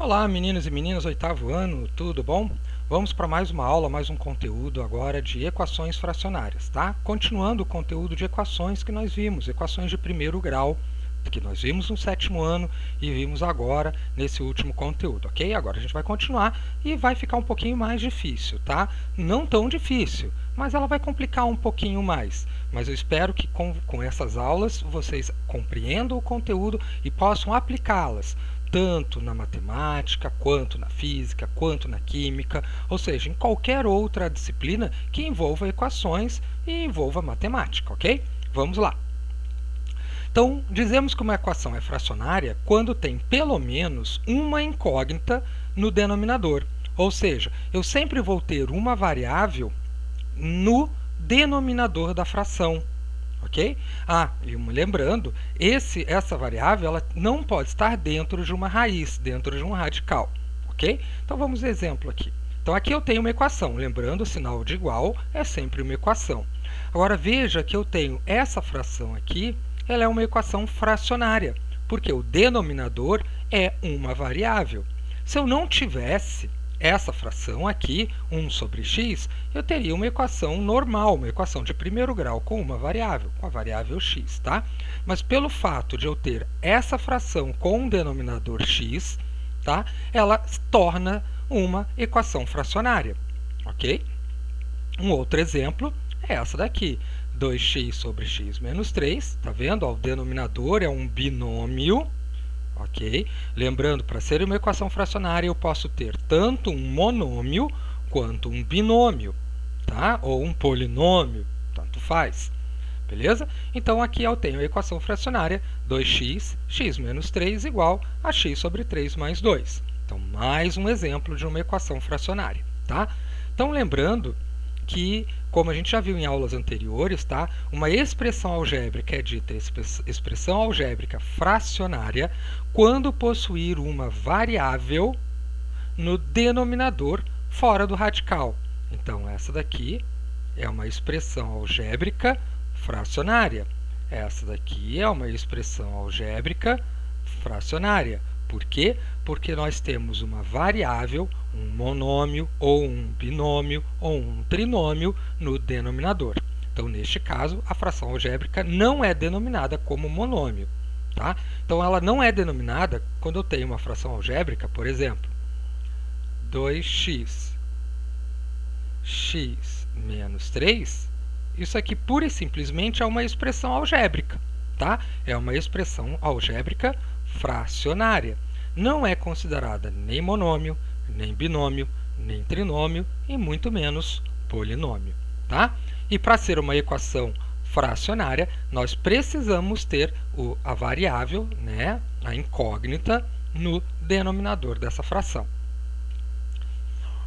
Olá, meninos e meninas, oitavo ano, tudo bom? Vamos para mais uma aula, mais um conteúdo agora de equações fracionárias, tá? Continuando o conteúdo de equações que nós vimos, equações de primeiro grau, que nós vimos no sétimo ano e vimos agora nesse último conteúdo, ok? Agora a gente vai continuar e vai ficar um pouquinho mais difícil, tá? Não tão difícil, mas ela vai complicar um pouquinho mais. Mas eu espero que com essas aulas vocês compreendam o conteúdo e possam aplicá-las tanto na matemática, quanto na física, quanto na química, ou seja, em qualquer outra disciplina que envolva equações e envolva matemática, ok? Vamos lá. Então, dizemos que uma equação é fracionária quando tem pelo menos uma incógnita no denominador, ou seja, eu sempre vou ter uma variável no denominador da fração. Ok? E lembrando, essa variável ela não pode estar dentro de uma raiz, dentro de um radical. Ok? Então vamos ao exemplo aqui. Então aqui eu tenho uma equação. Lembrando, o sinal de igual é sempre uma equação. Agora veja que eu tenho essa fração aqui, ela é uma equação fracionária, porque o denominador é uma variável. Se eu não tivesse essa fração aqui, 1 sobre x, eu teria uma equação normal, uma equação de primeiro grau com uma variável, com a variável x, tá? Mas pelo fato de eu ter essa fração com um denominador x, tá? Ela torna uma equação fracionária, ok? Um outro exemplo é essa daqui, 2x sobre x menos 3, tá vendo? O denominador é um binômio, ok? Lembrando, para ser uma equação fracionária, eu posso ter tanto um monômio quanto um binômio, tá? Ou um polinômio, tanto faz. Beleza? Então, aqui eu tenho a equação fracionária 2x, x menos 3 igual a x sobre 3 mais 2. Então, mais um exemplo de uma equação fracionária, tá? Então, lembrando que, como a gente já viu em aulas anteriores, tá? Uma expressão algébrica é dita expressão algébrica fracionária quando possuir uma variável no denominador fora do radical. Então, essa daqui é uma expressão algébrica fracionária. Essa daqui é uma expressão algébrica fracionária. Por quê? Porque nós temos uma variável, um monômio, ou um binômio, ou um trinômio no denominador. Então, neste caso, a fração algébrica não é denominada como monômio. Tá? Então, ela não é denominada quando eu tenho uma fração algébrica, por exemplo, 2x, x menos 3, isso aqui pura e simplesmente é uma expressão algébrica. Tá? É uma expressão algébrica fracionária. Não é considerada nem monômio, nem binômio, nem trinômio e muito menos polinômio. Tá? E para ser uma equação fracionária, nós precisamos ter a variável, né, a incógnita, no denominador dessa fração.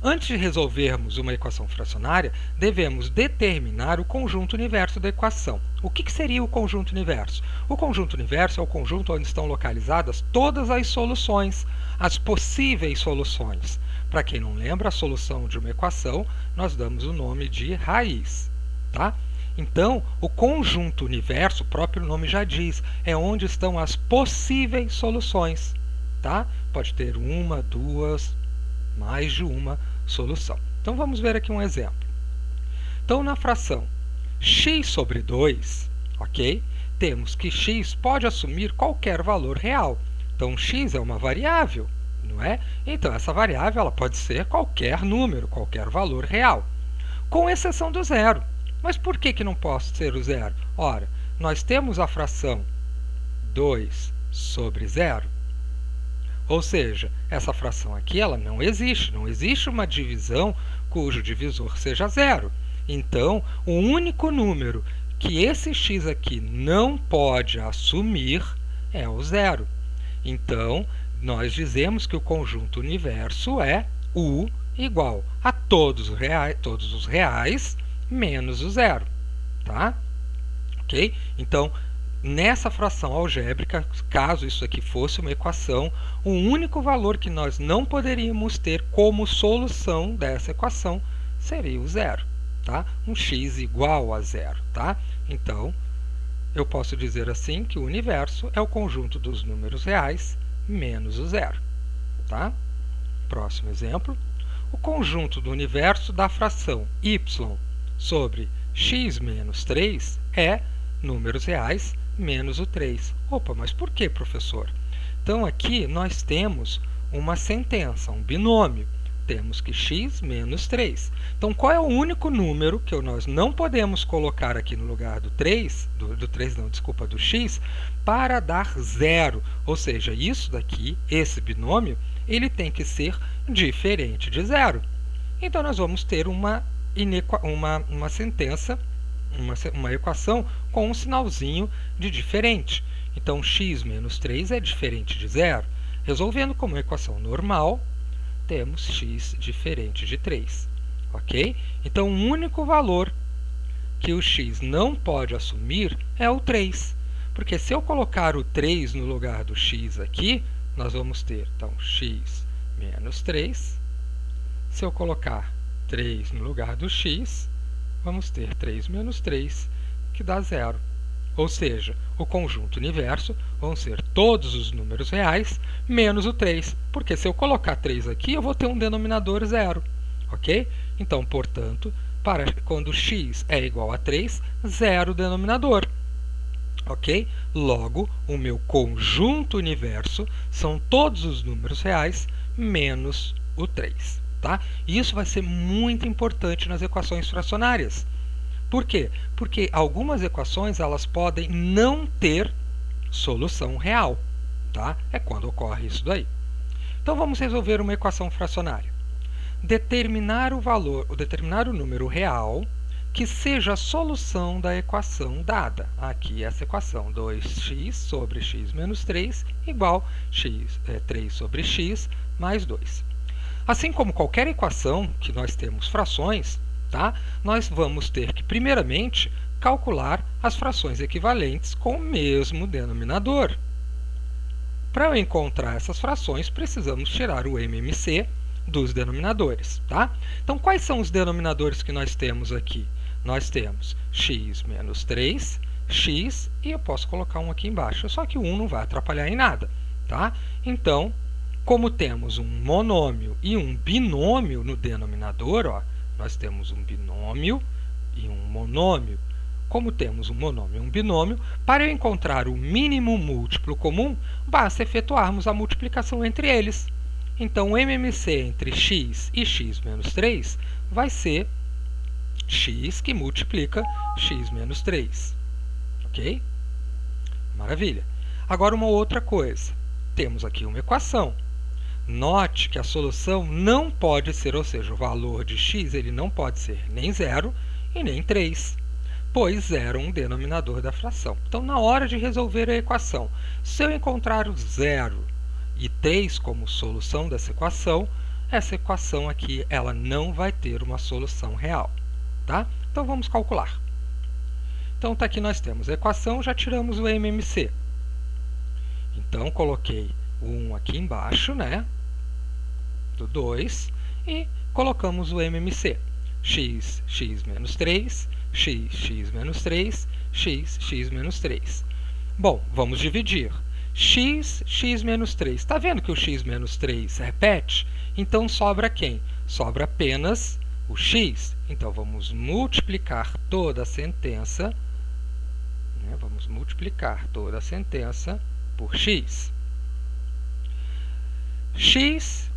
Antes de resolvermos uma equação fracionária, devemos determinar o conjunto universo da equação. O que seria o conjunto universo? O conjunto universo é o conjunto onde estão localizadas todas as soluções, as possíveis soluções. Para quem não lembra, a solução de uma equação, nós damos o nome de raiz. Tá? Então, o conjunto universo, o próprio nome já diz, é onde estão as possíveis soluções. Tá? Pode ter uma, duas, mais de uma solução. Então, vamos ver aqui um exemplo. Então, na fração x sobre 2, ok? Temos que x pode assumir qualquer valor real. Então, x é uma variável, não é? Então, essa variável ela pode ser qualquer número, qualquer valor real, com exceção do zero. Mas por que não pode ser o zero? Ora, nós temos a fração 2 sobre 0. Ou seja, essa fração aqui ela não existe uma divisão cujo divisor seja zero. Então, o único número que esse x aqui não pode assumir é o zero. Então, nós dizemos que o conjunto universo é U igual a todos os reais menos o zero. Tá? Ok? Então, nessa fração algébrica, caso isso aqui fosse uma equação, o único valor que nós não poderíamos ter como solução dessa equação seria o zero. Tá? Um x igual a zero. Tá? Então, eu posso dizer assim que o universo é o conjunto dos números reais menos o zero. tá? Próximo exemplo. O conjunto do universo da fração y sobre x menos 3 é números reais menos o 3. Opa, mas por que, professor? Então, aqui nós temos uma sentença, um binômio. Temos que x menos 3. Então, qual é o único número que nós não podemos colocar aqui no lugar do 3, do x, para dar zero? Ou seja, isso daqui, esse binômio, ele tem que ser diferente de zero. Então, nós vamos ter uma sentença, uma equação com um sinalzinho de diferente. Então, x menos 3 é diferente de zero. Resolvendo como equação normal, temos x diferente de 3. Ok? Então, o único valor que o x não pode assumir é o 3. Porque se eu colocar o 3 no lugar do x aqui, nós vamos ter, então, x menos 3. Se eu colocar 3 no lugar do x, vamos ter 3 menos 3, que dá 0. Ou seja, o conjunto universo vão ser todos os números reais menos o 3. Porque se eu colocar 3 aqui, eu vou ter um denominador 0. Ok? Então, portanto, quando x é igual a 3, 0 denominador. Ok? Logo, o meu conjunto universo são todos os números reais menos o 3. Tá? E isso vai ser muito importante nas equações fracionárias. Por quê? Porque algumas equações elas podem não ter solução real. Tá? É quando ocorre isso daí. Então, vamos resolver uma equação fracionária. Determinar o número real que seja a solução da equação dada. Aqui essa equação, 2x sobre x menos 3 igual 3 sobre x mais 2. Assim como qualquer equação que nós temos frações, tá? Nós vamos ter que, primeiramente, calcular as frações equivalentes com o mesmo denominador. Para eu encontrar essas frações, precisamos tirar o MMC dos denominadores. Tá? Então, quais são os denominadores que nós temos aqui? Nós temos x menos 3, x, e eu posso colocar um aqui embaixo, só que o 1 não vai atrapalhar em nada. Tá? Então, como temos um monômio e um binômio no denominador, ó, nós temos um binômio e um monômio. Como temos um monômio e um binômio, para eu encontrar o mínimo múltiplo comum, basta efetuarmos a multiplicação entre eles. Então, o MMC entre x e x menos 3 vai ser x que multiplica x menos 3. Ok? Maravilha. Agora, uma outra coisa. Temos aqui uma equação. Note que a solução não pode ser, ou seja, o valor de x ele não pode ser nem 0 e nem 3, pois 0 é um denominador da fração. Então, na hora de resolver a equação, se eu encontrar o 0 e 3 como solução dessa equação, essa equação aqui ela não vai ter uma solução real. Tá? Então, vamos calcular. Então, aqui nós temos a equação, já tiramos o MMC. Então, coloquei o 1 aqui embaixo, né, do 2, e colocamos o MMC. X menos 3, x menos 3, x menos 3. Bom, vamos dividir. X menos 3. Está vendo que o x menos 3 repete? Então, sobra quem? Sobra apenas o x. Então, vamos multiplicar toda a sentença, né? Vamos multiplicar toda a sentença por x. X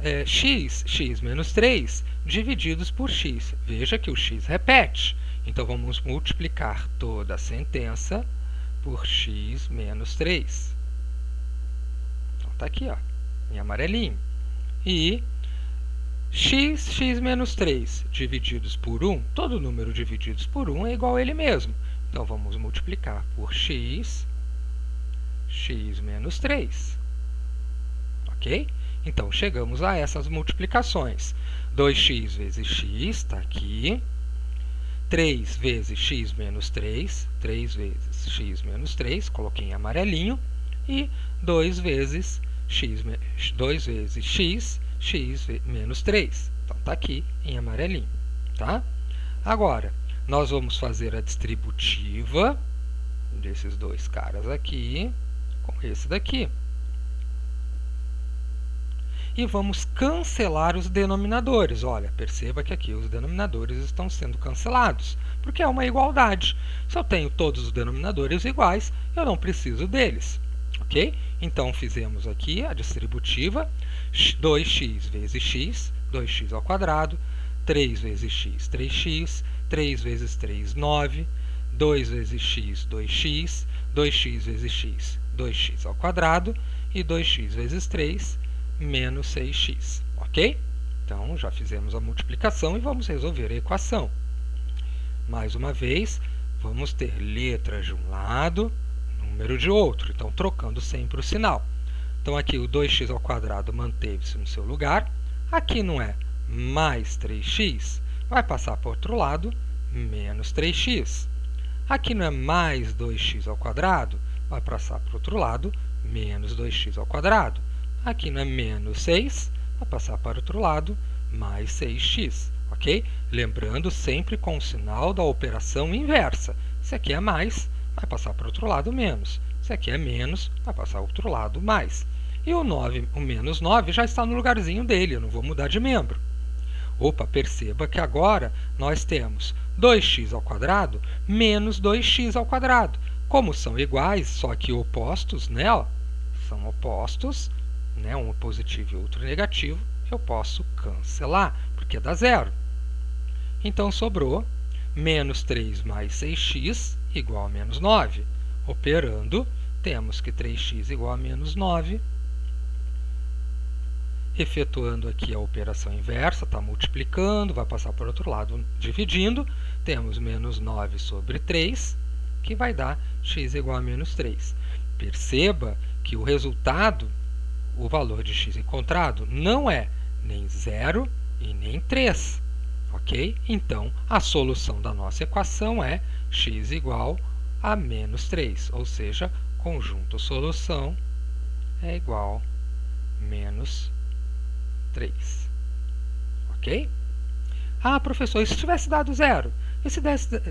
menos 3 divididos por x. Veja que o x repete. Então, vamos multiplicar toda a sentença por x menos 3. Então, está aqui, ó, em amarelinho. E x menos 3 divididos por 1, todo número divididos por 1 é igual a ele mesmo. Então, vamos multiplicar por x menos 3. Ok? Então, chegamos a essas multiplicações. 2x vezes x está aqui. 3 vezes x menos 3. 3 vezes x menos 3. Coloquei em amarelinho. E 2 vezes x menos 3. Então, está aqui em amarelinho. Tá? Agora, nós vamos fazer a distributiva desses dois caras aqui com esse daqui. e vamos cancelar os denominadores. Olha, perceba que aqui os denominadores estão sendo cancelados, porque é uma igualdade. Se eu tenho todos os denominadores iguais, eu não preciso deles. Ok? Então, fizemos aqui a distributiva, 2x vezes x, 2x ao quadrado, 3 vezes x, 3x, 3 vezes 3, 9, 2 vezes x, 2x, 2x vezes x, 2x ao quadrado, e 2x vezes 3, menos 6x. Ok? Então, já fizemos a multiplicação e vamos resolver a equação. Mais uma vez, vamos ter letras de um lado, número de outro. Então, trocando sempre o sinal. Então, aqui o 2x ao quadrado manteve-se no seu lugar. Aqui não é mais 3x, vai passar para o outro lado, menos 3x. Aqui não é mais 2x ao quadrado, vai passar para o outro lado, menos 2x ao quadrado. Aqui não é menos 6, vai passar para o outro lado, mais 6x. Ok? Lembrando sempre com o sinal da operação inversa. Se aqui é mais, vai passar para o outro lado, menos. Se aqui é menos, vai passar para o outro lado, mais. E o menos 9 já está no lugarzinho dele, eu não vou mudar de membro. Opa, perceba que agora nós temos 2x ao quadrado menos 2x ao quadrado. Como são iguais, só que opostos, né? São opostos, né? Um positivo e outro negativo, eu posso cancelar, porque dá zero. Então, sobrou menos 3 mais 6x igual a menos 9. Operando, temos que 3x igual a menos 9. Efetuando aqui a operação inversa, está multiplicando, vai passar para o outro lado dividindo. Temos menos 9 sobre 3, que vai dar x igual a menos 3. Perceba que o resultado, o valor de x encontrado, não é nem 0 e nem 3. Ok? Então, a solução da nossa equação é x igual a menos 3, ou seja, conjunto solução é igual a menos 3. Ok? Ah, professor, e se tivesse dado 0? E se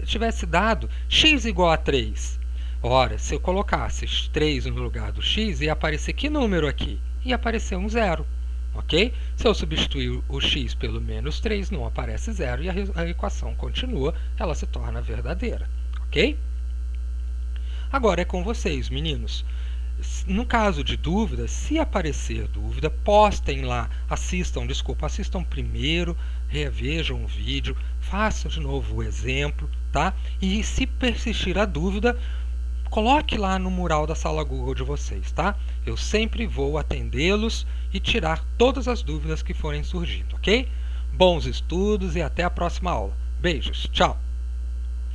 tivesse dado x igual a 3? Ora, se eu colocasse 3 no lugar do x, ia aparecer que número aqui? Ia aparecer um 0. Ok? Se eu substituir o x pelo menos 3, não aparece 0 e a equação continua, ela se torna verdadeira. Ok? Agora é com vocês, meninos. No caso de dúvida, se aparecer dúvida, postem lá, assistam primeiro, revejam o vídeo, façam de novo o exemplo, tá? E se persistir a dúvida, coloque lá no mural da sala Google de vocês, tá? Eu sempre vou atendê-los e tirar todas as dúvidas que forem surgindo, ok? Bons estudos e até a próxima aula. Beijos, tchau!